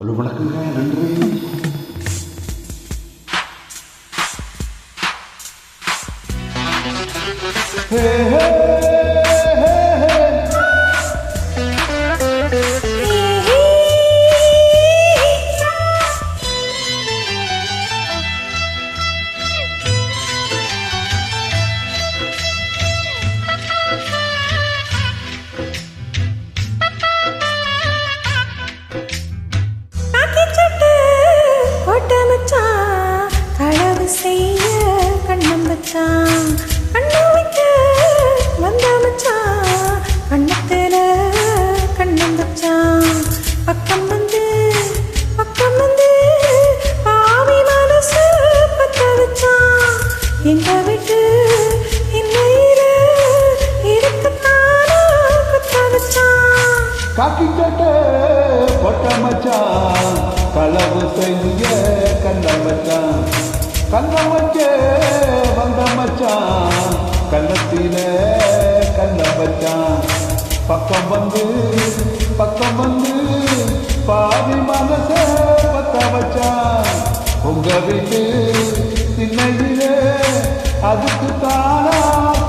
Hello வணக்கங்க, நன்றி. ஹே ஹே காக்கி சட்டை போட்ட மச்சான், களவு செய்ய கண்ண மச்சான், கண்ண வச்ச வந்த மச்சான், கண்ணத்தில கண்ண மச்சான், பக்கம் வந்து பாதி மனச பத்த வச்சான். உங்க வீட்டு திண்ணையிலே அதுக்கு தானா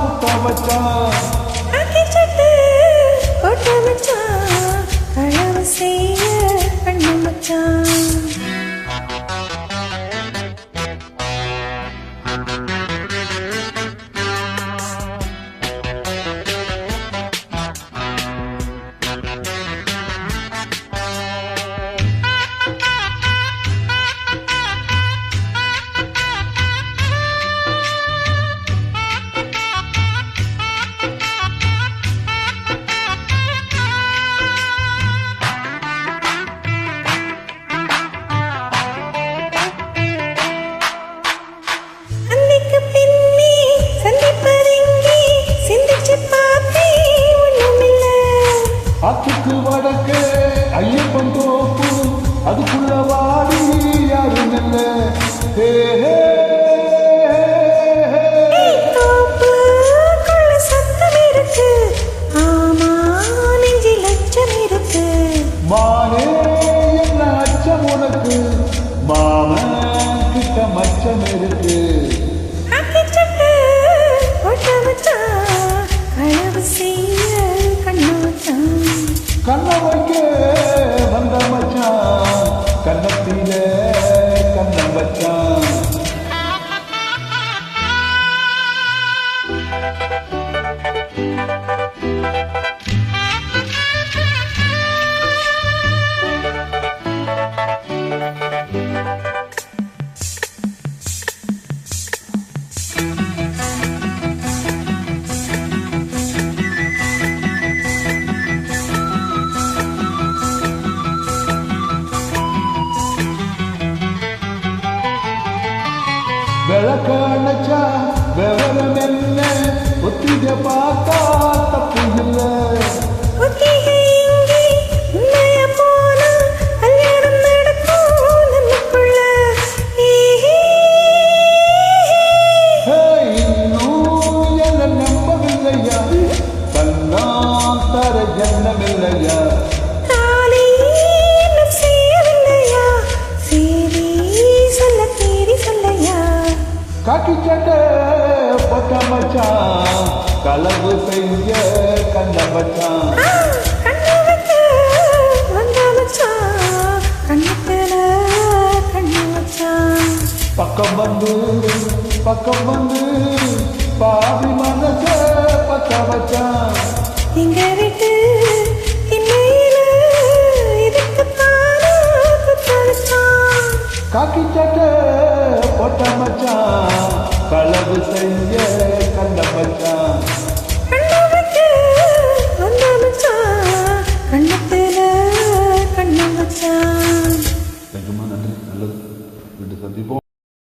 குத்த வச்சான். ஆத்துக்கு வடக்கு ஐயப்பன் தோப்பு, அதுக்குள்ள வாடி யாரும் இல்லை. மானே என்ன அச்சம் உனக்கு, மாமன் கிட்ட மச்சம் இருக்கு. கண்ண வைக்க வந்த மச்சான், கண்ணத்தில கண்ண வச்சான். விளக்கணைச்சா விவரம் என்ன, ஒத்திக பார்த்தா தப்பு இல்லை. இன்னும் என்ன நம்பவில்லையா, கண்ணா தர ஜன்னமில்லையா. காக்கி சட்டை போட்ட மச்சான், களவு செய்ய கண்ண மச்சான், பக்கம் வந்து பாதி மனச பத்த வச்சான். எங்க வீட்டு காக்கி சட்டை போட்ட மச்சான், களவு செய்ய கண்ண மச்சான்.